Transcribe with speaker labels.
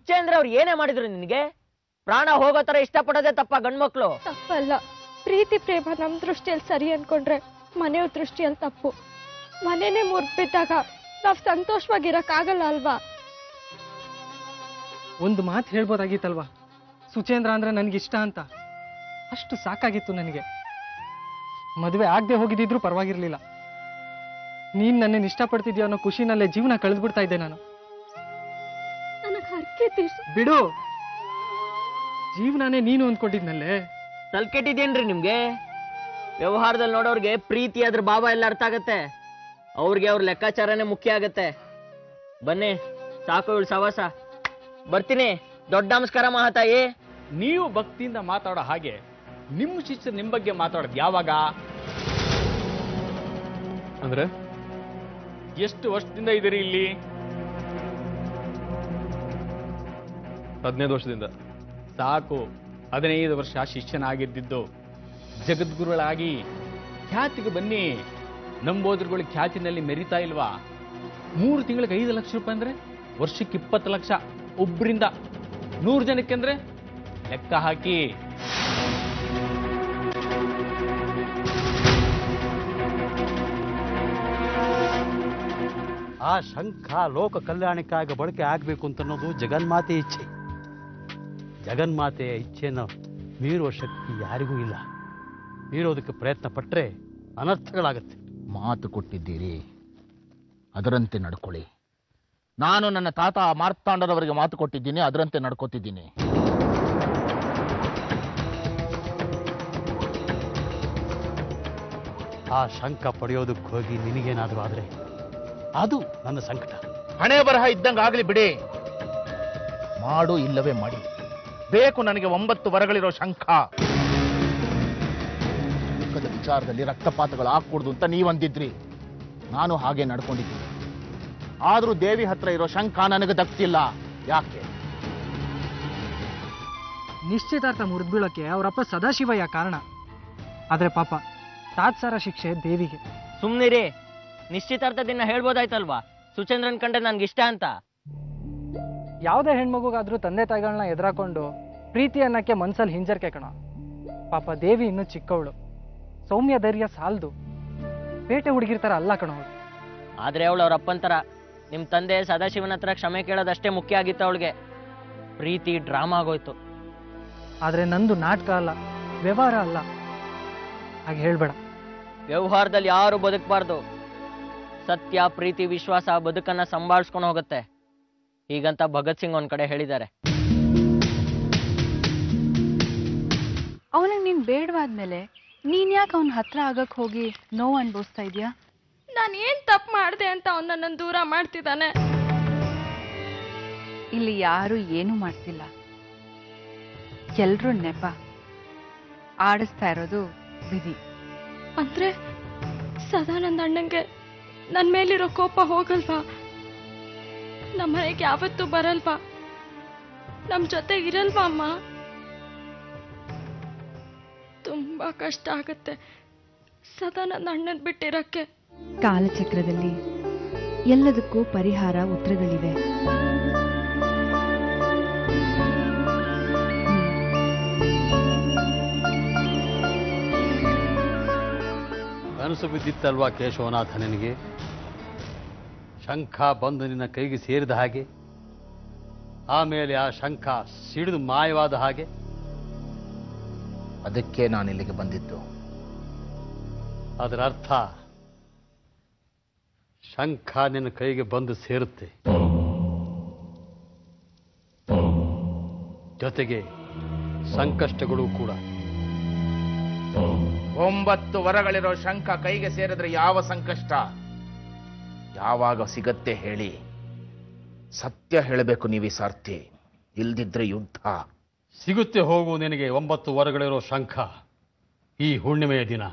Speaker 1: ಸುಚೇಂದ್ರ ಅವ್ರು ಏನೇ ಮಾಡಿದ್ರು ನಿನಗೆ? ಪ್ರಾಣ ಹೋಗೋ ತರ ಇಷ್ಟಪಡೋದೇ ತಪ್ಪ ಗಂಡ್ಮಕ್ಳು?
Speaker 2: ತಪ್ಪಲ್ಲ. ಪ್ರೀತಿ ಪ್ರೇಮ ನಮ್ ದೃಷ್ಟಿಯಲ್ಲಿ ಸರಿ ಅನ್ಕೊಂಡ್ರೆ ಮನೆಯವ್ರ ದೃಷ್ಟಿಯಲ್ಲಿ ತಪ್ಪು. ಮನೆನೇ ಮುರ್ಬಿದ್ದಾಗ ನಾವ್ ಸಂತೋಷವಾಗಿರಕ್ಕಾಗಲ್ಲ ಅಲ್ವಾ?
Speaker 3: ಒಂದು ಮಾತು ಹೇಳ್ಬೋದಾಗಿತ್ತಲ್ವಾ, ಸುಚೇಂದ್ರ ಅಂದ್ರೆ ನನಗಿಷ್ಟ ಅಂತ. ಅಷ್ಟು ಸಾಕಾಗಿತ್ತು ನನಗೆ. ಮದುವೆ ಆಗದೆ ಹೋಗಿದ್ದಿದ್ರು ಪರವಾಗಿರ್ಲಿಲ್ಲ. ನೀನ್ ನನ್ನನ್ನು ಇಷ್ಟಪಡ್ತಿದ್ಯೋ ಅನ್ನೋ ಖುಷಿನಲ್ಲೇ ಜೀವನ ಕಳೆದ್ಬಿಡ್ತಾ ಇದ್ದೆ ನಾನು.
Speaker 2: ನನಗೆ ಹರಕೆ ತೀರ್ಸು.
Speaker 3: ಬಿಡು, ಜೀವನನೇ ನೀನು ಅಂದ್ಕೊಂಡಿದ್ನಲ್ಲೇ.
Speaker 1: ತಲ್ಕೆಟ್ಟಿದೇನ್ರಿ ನಿಮ್ಗೆ? ವ್ಯವಹಾರದಲ್ಲಿ ನೋಡೋರ್ಗೆ ಪ್ರೀತಿ ಅದ್ರ ಭಾವ ಎಲ್ಲ ಅರ್ಥ ಆಗತ್ತೆ. ಅವ್ರಿಗೆ ಅವ್ರ ಲೆಕ್ಕಾಚಾರನೇ ಮುಖ್ಯ ಆಗತ್ತೆ. ಬನ್ನಿ, ಸಾಕು ಇವಳು ಸವಾಸ. ಬರ್ತೀನಿ. ದೊಡ್ಡ ನಮಸ್ಕಾರ ಮಹಾತಾಯಿ.
Speaker 4: ನೀವು ಭಕ್ತಿಯಿಂದ ಮಾತಾಡೋ ಹಾಗೆ ನಿಮ್ಮ ಶಿಷ್ಯರು ನಿಮ್ ಬಗ್ಗೆ ಮಾತಾಡೋದು ಯಾವಾಗ? ಅಂದ್ರೆ ಎಷ್ಟು ವರ್ಷದಿಂದ ಇದೀರಿ ಇಲ್ಲಿ?
Speaker 5: 15 ವರ್ಷದಿಂದ.
Speaker 4: ಸಾಕು. 15 ವರ್ಷ ಶಿಷ್ಯನಾಗಿದ್ದು ಜಗದ್ಗುರುಗಳಾಗಿ ಖ್ಯಾತಿಗೆ ಬನ್ನಿ. ನಂಬೋದ್ರುಗಳು ಖ್ಯಾತಿನಲ್ಲಿ ಮೆರಿತಾ ಇಲ್ವಾ? 3 ತಿಂಗಳಿಗೆ 5 ಲಕ್ಷ ರೂಪಾಯಿ ಅಂದ್ರೆ ವರ್ಷಕ್ಕೆ 20 ಲಕ್ಷ. ಒಬ್ಬರಿಂದ 100 ಜನಕ್ಕೆ ಅಂದ್ರೆ ಲೆಕ್ಕ ಹಾಕಿ.
Speaker 6: ಆ ಶಂಖ ಲೋಕ ಕಲ್ಯಾಣಕ್ಕಾಗಿ ಬಳಕೆ ಆಗಬೇಕು ಅಂತ ಅನ್ನೋದು ಜಗನ್ಮಾತೆ ಇಚ್ಛೆ. ಜಗನ್ಮಾತೆಯ ಇಚ್ಛೆಯನ್ನು ಮೀರುವ ಶಕ್ತಿ ಯಾರಿಗೂ ಇಲ್ಲ. ಮೀರೋದಕ್ಕೆ ಪ್ರಯತ್ನ ಪಟ್ಟರೆ ಅನರ್ಥಗಳಾಗತ್ತೆ.
Speaker 7: ಮಾತು ಕೊಟ್ಟಿದ್ದೀರಿ, ಅದರಂತೆ ನಡ್ಕೊಳ್ಳಿ. ನಾನು ನನ್ನ ತಾತ ಮಾರ್ತಾಂಡರವರಿಗೆ ಮಾತು ಕೊಟ್ಟಿದ್ದೀನಿ, ಅದರಂತೆ ನಡ್ಕೋತಿದ್ದೀನಿ.
Speaker 6: ಆ ಶಂಖ ಪಡೆಯೋದಕ್ಕೆ ಹೋಗಿ ನಿನಗೇನಾದರೂ ಆದರೆ ಅದು ನನ್ನ ಸಂಕಟ.
Speaker 7: ಹಣೆ ಬರಹ ಇದ್ದಂಗೆ ಆಗಲಿ ಬಿಡಿ. ಮಾಡು ಇಲ್ಲವೇ ಮಾಡಿ. ಬೇಕು ನನಗೆ 9 ವರಗಳಿರೋ ಶಂಖ. ದುಃಖದ ವಿಚಾರದಲ್ಲಿ ರಕ್ತಪಾತಗಳು ಆಗ್ಕೂಡ್ದು ಅಂತ ನೀವಂದಿದ್ರಿ. ನಾನು ಹಾಗೆ ನಡ್ಕೊಂಡಿದ್ದೀನಿ. ಆದ್ರೂ ದೇವಿ ಹತ್ರ ಇರೋ ಶಂಖ ನನಗೆ ದಕ್ತಿಲ್ಲ. ಯಾಕೆ?
Speaker 3: ನಿಶ್ಚಿತಾರ್ಥ ಮುರಿದು ಬೀಳೋಕೆ ಅವರಪ್ಪ ಸದಾಶಿವಯ್ಯ ಕಾರಣ. ಆದ್ರೆ ಪಾಪ ತಾತ್ಸಾರ ಶಿಕ್ಷೆ ದೇವಿಗೆ.
Speaker 1: ಸುಮ್ನಿರಿ. ನಿಶ್ಚಿತಾರ್ಥ ದಿನ ಹೇಳ್ಬೋದಾಯ್ತಲ್ವಾ, ಸುಚೇಂದ್ರನ್ ಕಂಡ್ರೆ ನನ್ಗಿಷ್ಟ ಅಂತ.
Speaker 3: ಯಾವುದೇ ಹೆಣ್ಮಗುಗಾದ್ರೂ ತಂದೆ ತಾಯಿಗಳನ್ನ ಎದುರಾಕೊಂಡು ಪ್ರೀತಿ ಅನ್ನಕ್ಕೆ ಮನ್ಸಲ್ಲಿ ಹಿಂಜರಿಕೆ ಕಣ. ಪಾಪ ದೇವಿ ಇನ್ನೂ ಚಿಕ್ಕವಳು. ಸೌಮ್ಯ ಧೈರ್ಯ ಸಾಲದು. ಪೇಟೆ ಹುಡುಗಿರ್ತಾರ ಅಲ್ಲ ಕಣವಳು.
Speaker 1: ಆದ್ರೆ ಅವಳು ಅವ್ರ ಅಪ್ಪಂತರ. ನಿಮ್ ತಂದೆ ಸದಾಶಿವನ ಹತ್ರ ಕ್ಷಮೆ ಕೇಳೋದಷ್ಟೇ ಮುಖ್ಯ ಆಗಿತ್ತು ಅವಳಿಗೆ. ಪ್ರೀತಿ ಡ್ರಾಮಾ ಆಗೋಯ್ತು.
Speaker 3: ಆದ್ರೆ ನಂದು ನಾಟಕ ಅಲ್ಲ, ವ್ಯವಹಾರ ಅಲ್ಲ. ಹಾಗೆ ಹೇಳ್ಬೇಡ.
Speaker 1: ವ್ಯವಹಾರದಲ್ಲಿ ಯಾರು ಬದುಕಬಾರ್ದು. ಸತ್ಯ, ಪ್ರೀತಿ, ವಿಶ್ವಾಸ ಬದುಕನ್ನ ಸಂಭಾಳಿಸ್ಕೊಂಡು ಹೋಗುತ್ತೆ. ಹೀಗಂತ ಭಗತ್ ಸಿಂಗ್ ಒಂದ್ ಕಡೆ ಹೇಳಿದ್ದಾರೆ.
Speaker 8: ಅವನಿಗೆ ನೀನ್ ಬೇಡವಾದ್ಮೇಲೆ ನೀನ್ ಯಾಕೆ ಅವನ ಹತ್ರ ಆಗಕ್ ಹೋಗಿ ನೋವು ಅನ್ಭವಿಸ್ತಾ ಇದೀಯಾ?
Speaker 2: ನಾನು ಏನ್ ತಪ್ಪು ಮಾಡಿದೆ ಅಂತ ಅವನ್ನ ನನ್ನ ದೂರ ಮಾಡ್ತಿದ್ದಾನೆ.
Speaker 8: ಇಲ್ಲಿ ಯಾರು ಏನೂ ಮಾಡ್ತಿಲ್ಲ. ಎಲ್ರೂ ನೆಪ. ಆಡಿಸ್ತಾ ಇರೋದು ವಿಧಿ.
Speaker 2: ಅಂದ್ರೆ ಸದಾನಂದ ಅಣ್ಣಂಗೆ ನನ್ ಮೇಲಿರೋ ಕೋಪ ಹೋಗಲ್ವಾ? ನಮ್ಮನೆಗೆ ಯಾವತ್ತೂ ಬರಲ್ವಾ? ನಮ್ ಜೊತೆ ಇರಲ್ವಾ ಅಮ್ಮ? ತುಂಬಾ ಕಷ್ಟ ಆಗತ್ತೆ ಸದಾನಂದ ಅಣ್ಣನ್ ಬಿಟ್ಟಿರಕ್ಕೆ.
Speaker 8: ಕಾಲಚಕ್ರದಲ್ಲಿ ಎಲ್ಲದಕ್ಕೂ ಪರಿಹಾರ, ಉತ್ತರಗಳಿವೆ.
Speaker 6: ಕನಸು ಬಿದ್ದಿತ್ತಲ್ವಾ ಕೇಶವನಾಥ ನಿನಗೆ? ಶಂಖ ಬಂದು ನಿನ್ನ ಕೈಗೆ ಸೇರಿದ ಹಾಗೆ, ಆಮೇಲೆ ಆ ಶಂಖ ಸಿಡಿದು ಮಾಯವಾದ ಹಾಗೆ.
Speaker 7: ಅದಕ್ಕೆ ನಾನು ಇಲ್ಲಿಗೆ ಬಂದಿದ್ದು.
Speaker 6: ಅದರ ಅರ್ಥ ಶಂಖ ನಿನ್ನ ಕೈಗೆ ಬಂದು ಸೇರುತ್ತೆ, ಜೊತೆಗೆ ಸಂಕಷ್ಟಗಳು ಕೂಡ.
Speaker 7: 9 ವರಗಳಿರೋ ಶಂಖ ಕೈಗೆ ಸೇರಿದ್ರೆ ಯಾವ ಸಂಕಷ್ಟ ಯಾವಾಗ ಸಿಗತ್ತೆ ಹೇಳಿ? ಸತ್ಯ ಹೇಳಬೇಕು ನೀವೀ ಸಾರ್ಥಿ, ಇಲ್ದಿದ್ರೆ ಯುದ್ಧ.
Speaker 6: ಸಿಗುತ್ತೆ ಹೋಗು ನಿನಗೆ 9 ವರಗಳಿರೋ ಶಂಖ ಈ ಹುಣ್ಣಿಮೆಯ ದಿನ.